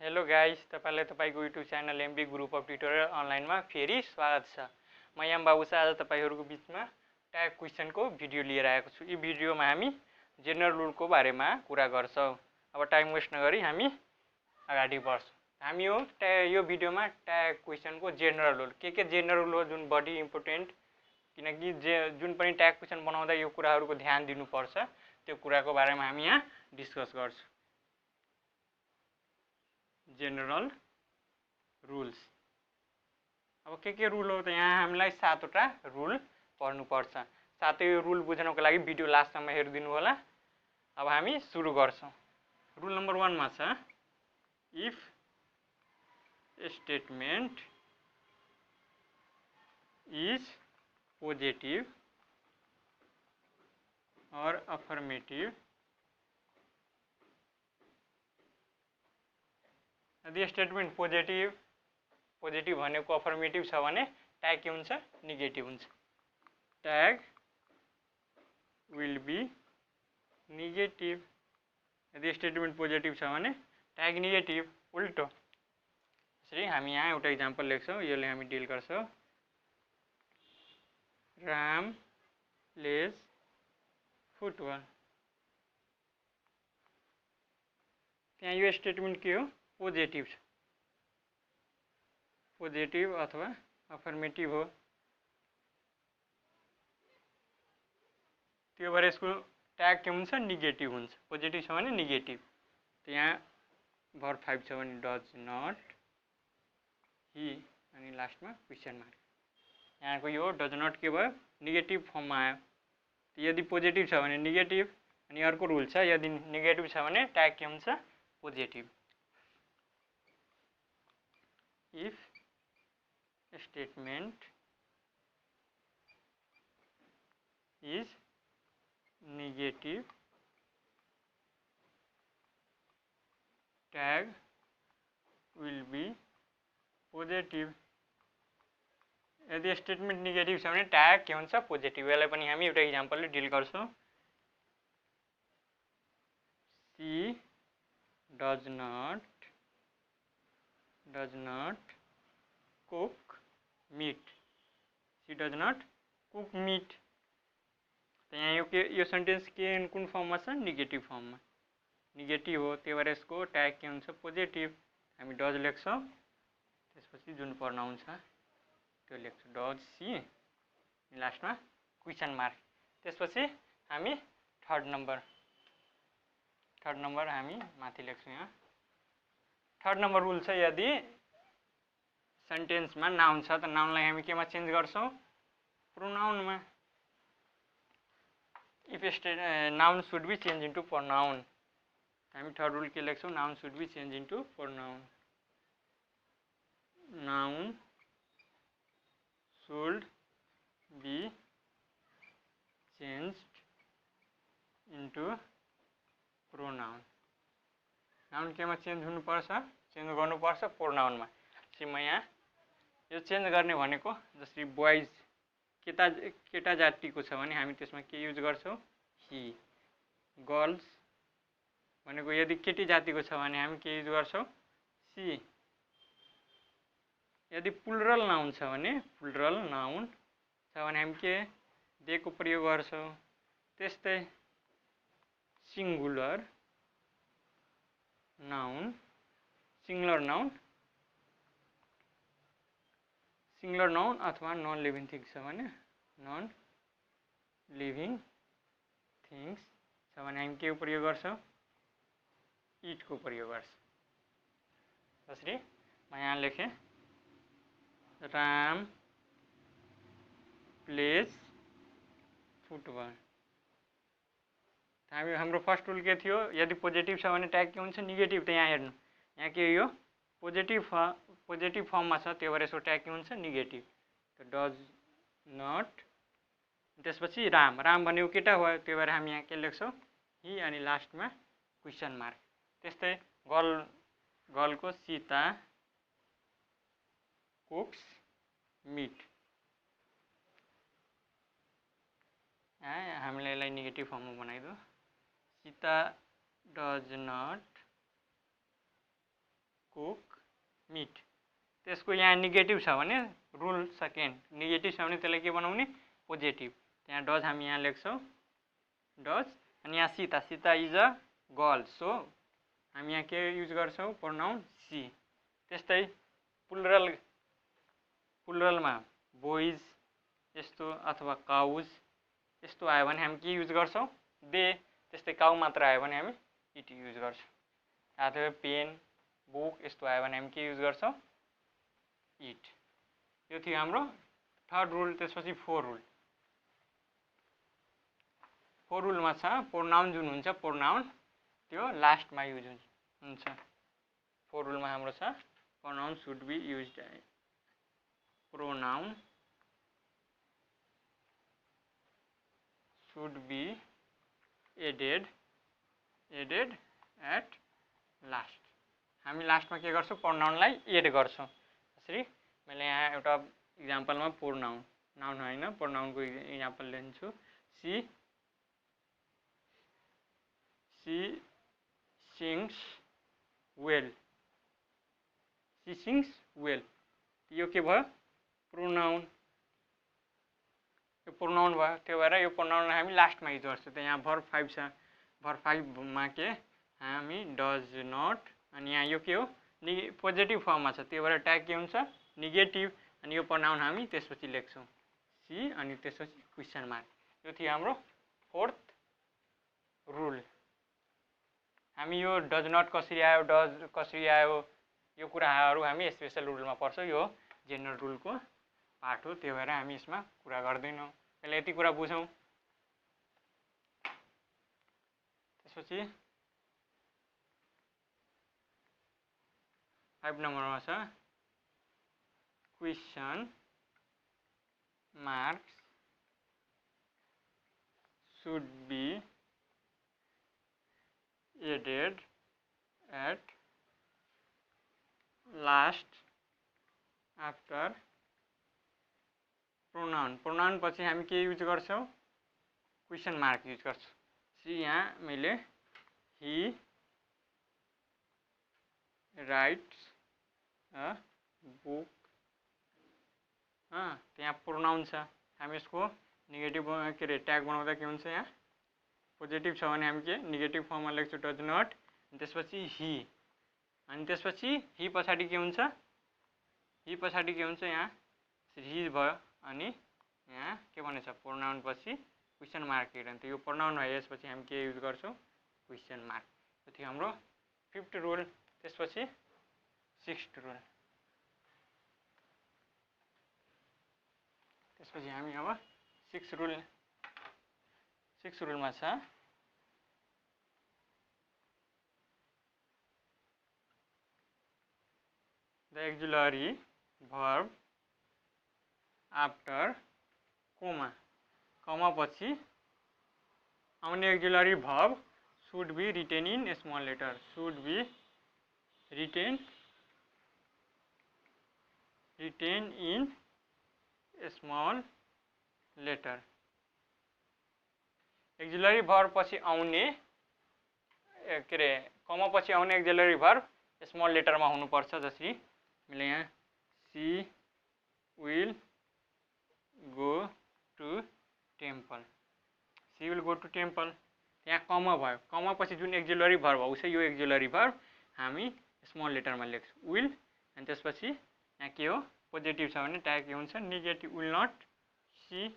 Hello guys, तपाईलाई तपाईको YouTube channel MB group of tutorial अनलाइनमा फेरि स्वागत छ। म याम बाबु छ। आज तपाईहरुको बीचमा ट्याग क्वेशनको भिडियो लिएर आएको छु। यो भिडियोमा हामी जेनरल रुलको बारेमा कुरा गर्छौं। अब टाइम वेस्ट नगरी हामी अगाडि बढ्छौं। हामी यो भिडियोमा ट्याग क्वेशनको जेनरल रुल के जेनरल रुल हो जुन बडी इम्पोर्टेन्ट, किनकि जुन पनि ट्याग क्वेशन बनाउँदा यो कुराहरुको ध्यान दिनुपर्छ, त्यो कुराको बारेमा हामी यहाँ डिस्कस गर्छौं। General rules. अब के रुल हो त यहाँ हामीलाई 7 वटा रुल पढ्नु पर्छ। साथै यो रुल बुझ्नको लागि भिडियो लास्टसम्म हेरिदिनु होला। अब हामी सुरु गर्छौं। रुल नम्बर 1 मा छ if statement is positive or affirmative, यदि स्टेटमेन्ट पोजिटिभ भनेको अफर्मेटिभ छ भने ट्याग के हुन्छ? नेगेटिभ हुन्छ। Tag will be negative. यदि स्टेटमेन्ट पोजिटिभ छ भने ट्याग नेगेटिभ, उल्टो। त्यसरी हामी यहाँ एउटा इक्जाम्पल लेख्छौं, यसले हामी डिल गर्छौं। Ram plays football. त्यहाँ यो स्टेटमेन्ट के हो? पोजिटिभ छ। पोजिटिभ अथवा अफर्मेटिभ हो। त्यो भएर यसको ट्याग के हुन्छ? नेगेटिभ हुन्छ। पोजिटिभ छ भने नेगेटिभ। त्यहाँ भर्ब 5 छ भने डज नट, ही, अनि लास्टमा क्वेशन मार्क। यहाँको यो डज नट के भयो? नेगेटिभ फर्ममा आयो। यदि पोजिटिभ छ भने नेगेटिभ, अनि अर्को रुल छ यदि नेगेटिभ छ भने ट्याग के हुन्छ? Positive. If statement is negative, tag will be positive. यदि स्टेटमेन्ट नेगेटिभ छ भने ट्याग के हुन्छ? पोजिटिभ। यसलाई पनि हामी एउटा इक्जाम्पलले डिल गर्छौं। She does not cook meat. She does not cook meat. त यहाँ यो सेन्टेन्स के कुन फर्ममा छ? नेगेटिभ फर्ममा। नेगेटिभ हो, त्यही भएर यसको ट्याग के हुन्छ? पोजिटिभ। हामी डज लेख्छौं, त्यसपछि जुन प्रनाउन छ त्यो लेख्छौं, डज सी, लास्टमा क्वेशन मार्क। त्यसपछि हामी थर्ड नम्बर हामी माथि लेख्छौं। यहाँ थर्ड नम्बर रुल छ यदि सेन्टेन्समा नाउन छ त नाउनलाई हामी केमा चेन्ज गर्छौं? प्रोनाउनमा। If noun should be change into pronoun. हामी थर्ड रुल के लेख्छौं? Noun should be change into pronoun. Noun should be changed into pronoun. Noun केमा चेन्ज हुनुपर्छ? चेन्ज गर्नुपर्छ प्रोनाउनमा। म यहाँ यो चेन्ज गर्ने भनेको जसरी बोइज केटा जातिको छ भने हामी त्यसमा के युज गर्छौं? ही। गर्ल्स भनेको यदि केटी जातिको छ भने हामी के युज गर्छौं? सी। यदि प्लुरल नाउन छ भने हामी के दे को प्रयोग गर्छौं। त्यस्तै सिंगुलर नाउन, सिंगुलर नाउन अथवा नन लिभिङ थिङ्स छ भने नन लिभिङ थिङ्स छ भने हामी के प्रयोग गर्छौं? इट को प्रयोग गर्छौं। जसरी म यहाँ लेखेँ, राम प्लेज फुटबल। हाम्रो फर्स्ट रुल के थियो? यदि पोजिटिभ छ भने ट्याग के हुन्छ? नेगेटिभ। त यहाँ हेर्नु, यहाँ के यो पोजिटिभ फर्ममा छ, त्यो भएर यसको ट्याग के हुन्छ? नेगेटिभ। त डज नट, त्यसपछि राम भनेको केटा भयो, त्यो भएर हामी यहाँ के लेख्छौं? ही, अनि लास्टमा क्वेशन मार्क। त्यस्तै गर्लको सीता कुक्स मीट। हामीले यसलाई नेगेटिभ फर्ममा बनाइदो। Sita does not cook meat. त्यसको यहाँ नेगेटिभ छ भने रुल सेकेन्ड, नेगेटिभ छ भने त्यसलाई के बनाउने पोजिटिभ। त्यहाँ डज हामी यहाँ लेख्छौँ डज, अनि यहाँ Sita, Sita is a girl, so हामी यहाँ के युज गर्छौँ प्रोनाउन सी। त्यस्तै प्लुरल, प्लुरलमा बोइज यस्तो अथवा काउज यस्तो आयो भने हामी के युज गर्छौँ दे। त्यस्तै काउ मात्र आयो भने हामी इट युज गर्छौँ। अथवा पेन बुक यस्तो आयो भने हामी के युज गर्छौँ इट। यो थियो हाम्रो थर्ड रुल। त्यसपछि फोर रुल। फोर रुलमा छ प्रोनाउन जुन हुन्छ प्रोनाउन त्यो लास्टमा युज हुन्छ। फोर रुलमा हाम्रो छ pronoun should be used, pronoun should be added at last। हामी लास्टमा के गर्छौँ प्रोनाउनलाई एड गर्छौँ। त्यसरी मैले यहाँ एउटा इक्जाम्पलमा प्रोनाउन, नाउन होइन प्रोनाउनको इक्जाम्पल लिन्छु। She sings well, she sings well, यो के भयो प्रोनाउन, यो प्रोनाउन भयो। त्यो भएर यो प्रोनाउनलाई हामी लास्टमा युज गर्छौँ। त्यहाँ यहाँ भर्ब 5 छ, भर्ब 5मा के हामी डज नट, अनि यहाँ यो के हो पोजिटिभ फर्ममा छ, त्यो भएर ट्याग के हुन्छ नेगेटिभ। अनि यो प्रोनाउन हामी त्यसपछि लेख्छौँ सी, अनि त्यसपछि क्वेसन मार्क। यो थियो हाम्रो फोर्थ रुल। हामी यो डज नट कसरी आयो, डज कसरी आयो, यो कुराहरू हामी स्पेसल रुलमा पर्छौँ। यो जेनरल रुलको पार्ट हो, त्यो भएर हामी यसमा कुरा गर्दैनौँ। पहिले यति कुरा बुझौँ। त्यसपछि 5 नम्बरमा छ question marks should be added at last after pronoun. Pronoun पछि हामी के युज गर्छौँ क्वेसन मार्क युज गर्छौँ। सी यहाँ मैले ही राइट्स अ बुक, त्यहाँ प्रोनाउन छ, हामी यसको नेगेटिभ के अरे ट्याग बनाउँदा के हुन्छ यहाँ पोजिटिभ छ भने हामी के नेगेटिभ फर्ममा लेख्छौँ डज नट, त्यसपछि ही, अनि त्यसपछि ही पछाडि के हुन्छ, ही पछाडि के हुन्छ यहाँ ही भयो, अनि यहाँ के भनेछ प्रोनाउन पछि क्वेसन मार्क हेर्नु। यो प्रोनाउन भयो, यसपछि हामी के युज गर्छौँ क्वेसन मार्क। यो थियो हाम्रो फिफ्थ रुल। त्यसपछि सिक्स्थ रुल। त्यसपछि हामी अब सिक्स्थ रुलमा छ द एक्जुलरी भर्ब आफ्टर कोमा, कमा पछि आउने auxiliary verb should be written in a small letter, should be written in a small letter। Auxiliary verb पछि आउने के अरे कमा पछि आउने एक्जुलरी भर्ब स्मल लेटरमा हुनुपर्छ। जसरी मैले यहाँ she will go to temple, she will go to temple, त्यहाँ कमा भयो, कमा पछि जुन एक्जुलरी भर्ब आउँछ यो एक्जुलरी भर्ब हामी स्मल लेटरमा लेख्छौँ विल, अनि त्यसपछि यहाँ के हो पोजिटिभ छ भने ट्याग के हुन्छ नेगेटिभ, विल नट सी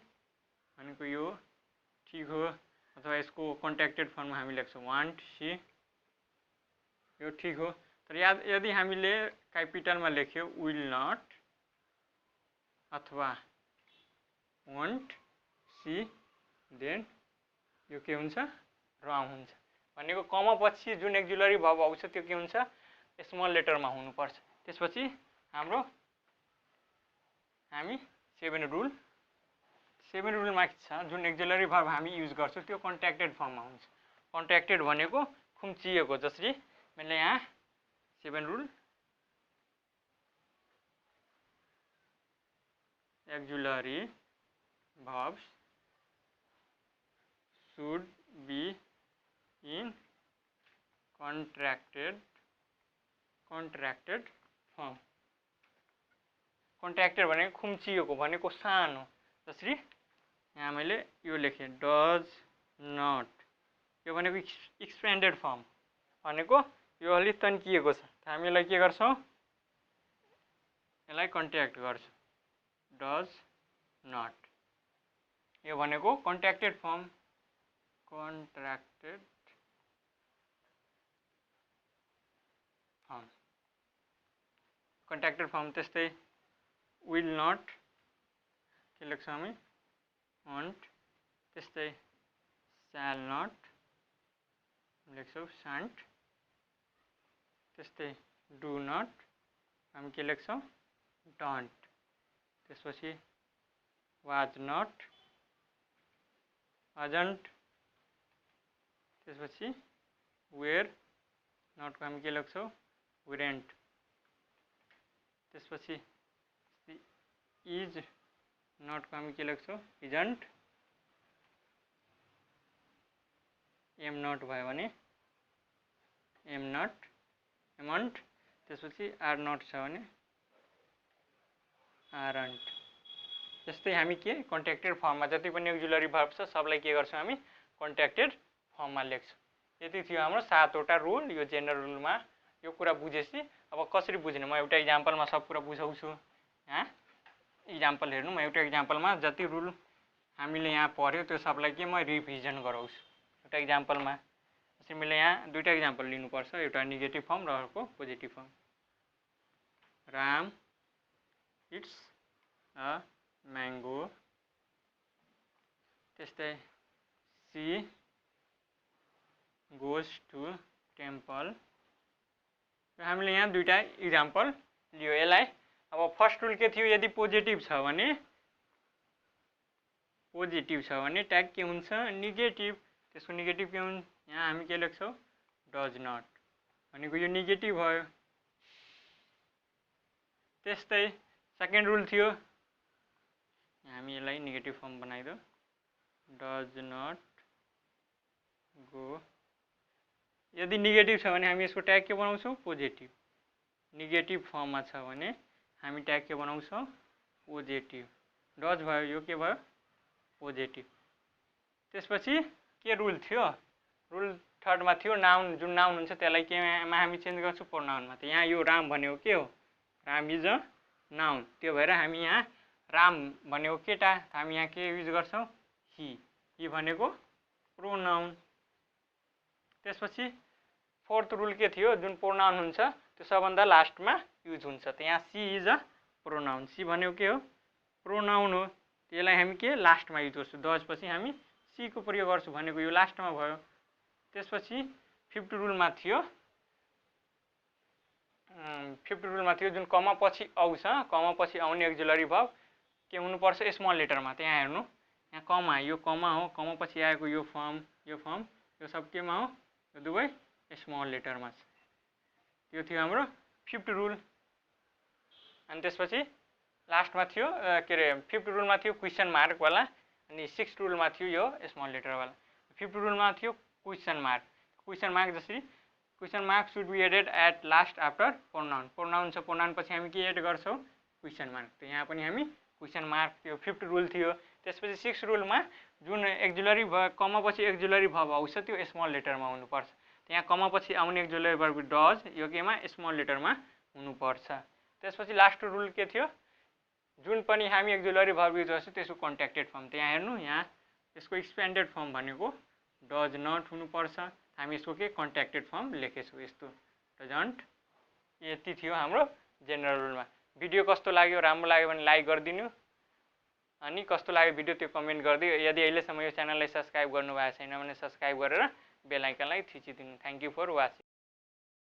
भनेको यो ठिक हो, अथवा यसको कन्ट्याक्टेड फर्ममा हामी लेख्छौँ वान्ट सी, यो ठिक हो। तर यदि हामीले क्यापिटलमा लेख्यो विल नट अथवा वान्ट सी, देन यो के हुन्छ रङ हुन्छ। भनेको कमा पछि जुन एक्जुलरी भर्ब आउँछ त्यो के हुन्छ स्मल लेटरमा हुनुपर्छ। त्यसपछि हामी 7 रुलमा छ जुन एक्जुलरी भर्ब हामी युज गर्छौँ त्यो कन्ट्याक्टेड फर्ममा हुन्छ। कन्ट्याक्टेड भनेको खुम्चिएको, जसरी मैले यहाँ 7 rule auxiliary verbs should be in contracted contracted form. Contracted भनेको खुम्चिएको भनेको सानो, जसरी यहाँ मैले यो लेखेँ डज नट, यो भनेको एक्सपेन्डेड फर्म भनेको यो अलिक तन्किएको छ, हामी यसलाई के गर्छौँ, यसलाई कन्ट्र्याक्ट गर्छौँ, डज नट। यो भनेको contracted form, contracted form. Contracted form त्यस्तै विल नट के लेख्छौँ हामी, वन्ट, त्यस्तै स्याल नट लेख्छौँ, सान्ट, त्यस्तै डु नट हामी के लेख्छौँ, डन्ट, त्यसपछि वाज नट, वाजन्ट, त्यसपछि वेयर नटको हामी के लेख्छौँ, वेरेन्ट, त्यसपछि इज नटको हामी के लेख्छौँ, इजन्ट, एम नट भयो भने एम नट, एमन्ट, त्यसपछि आर नट छ भने आरन्ट। त्यस्तै हामी के कन्ट्र्याक्टेड फर्ममा जति पनि एक्जुलरी भर्ब छ सबलाई के गर्छौँ हामी कन्ट्र्याक्टेड फर्ममा लेख्छौँ। यति थियो हाम्रो 7वटा रुल। यो जेनरल रुलमा यो कुरा बुझेपछि अब कसरी बुझ्ने, म एउटा इक्जाम्पलमा सब कुरा बुझाउँछु। यहाँ इक्जाम्पल हेर्नु, म एउटा इक्जाम्पलमा जति रुल हामीले यहाँ पढ्यो त्यो सबलाई के म रिभिजन गराउँछु एउटा इक्जाम्पलमा। जस्तै मैले यहाँ दुईटा इक्जाम्पल लिनुपर्छ, एउटा नेगेटिभ फर्म र अर्को positive form. Ram it's a mango, त्यस्तै सी गोज टु टेम्पल। हामीले यहाँ दुईटा इक्जाम्पल लियो। यसलाई अब फर्स्ट रुल के थियो, यदि पोजिटिभ छ भने ट्याग के हुन्छ, नेगेटिभ। त्यसको नेगेटिभ के हुन्छ, यहाँ हामी के लेख्छौँ, डज नट, भनेको यो नेगेटिभ भयो। त्यस्तै सेकेन्ड रुल थियो, हामी यसलाई नेगेटिभ फर्म बनाइदियो, डज नट गो। यदि नेगेटिभ छ भने हामी यसको ट्याग के बनाउँछौँ, पोजिटिभ। नेगेटिभ फर्ममा छ भने हामी ट्याग के बनाउँछौँ, पोजिटिभ। डज भयो, यो के भयो, पोजिटिभ। त्यसपछि के रुल थियो, रुल थर्डमा थियो नाउन, जुन नाउन हुन्छ त्यसलाई केमा हामी चेन्ज गर्छौँ, प्रोनाउनमा। त यहाँ यो राम भनेको के हो, राम इज अ नाउन, त्यो भएर हामी यहाँ राम भनेको केटा, हामी यहाँ के युज गर्छौँ, ही भनेको प्रोनाउन। त्यसपछि फोर्थ रुल के थियो, जुन प्रोनाउन हुन्छ त्यो सबभन्दा लास्टमा युज हुन्छ। त यहाँ she is a pronoun, she भनेको के हो, प्रोनाउन हो, त्यसलाई हामी के लास्टमा युज गर्छौँ। डज पछि हामी सी को प्रयोग गर्छौँ भनेको यो लास्टमा भयो। त्यसपछि फिफ्थ रुलमा थियो जुन कमा पछि आउँछ, कमा पछि आउने एक्जुलरी भर्ब के हुनुपर्छ, स्मल लेटरमा। त यहाँ हेर्नु, यहाँ कमा, यो कमा हो, कमा पछि आएको यो फर्म यो सब केमा हो, यो दुवै स्मल लेटरमा छ। त्यो थियो हाम्रो फिफ्थ रुल। अनि त्यसपछि लास्टमा थियो के अरे फिफ्थ रुलमा थियो क्वेसन मार्कवाला, अनि सिक्स्थ रुलमा थियो यो स्मल लेटरवाला। फिफ्थ रुलमा थियो क्वेसन मार्क जसरी question mark should be added at last after pronoun. Pronoun छ, प्रोनाउन पछि हामी के एड गर्छौँ, क्वेसन मार्क। त यहाँ पनि हामी क्वेसन मार्क त्यो फिफ्थ रुल थियो। त्यसपछि सिक्स्थ रुलमा जुन एक्जुलरी भर्ब कमा पछि एक्जुलरी भर्ब आउँछ त्यो स्मल लेटरमा हुनुपर्छ। यहाँ कमा पछि आउने एक्जुलरी भर्ब डज, यो केमा स्मल लेटरमा हुनुपर्छ। त्यसपछि लास्ट रुल के थियो, जुन पनि हामी एक्जुलरी भर्ब युज गर्छौँ त्यसको कन्ट्र्याक्टेड फर्म। त यहाँ हेर्नु, यहाँ यसको एक्सपेन्डेड फर्म भनेको डज नट हुनुपर्छ, हामी यसको के कन्ट्र्याक्टेड फर्म लेखेछौँ यस्तो, डजन्ट। यति थियो हाम्रो जेनरल रुलमा। भिडियो कस्तो लाग्यो, राम्रो लाग्यो भने लाइक गरिदिनु, अनि कस्तो लाग्यो भिडियो त्यो कमेन्ट गरिदियो। यदि अहिलेसम्म यो च्यानललाई सब्सक्राइब गर्नुभएको छैन भने सब्सक्राइब गरेर बेल आइकनलाई थिचिदिनु। Thank you for watching.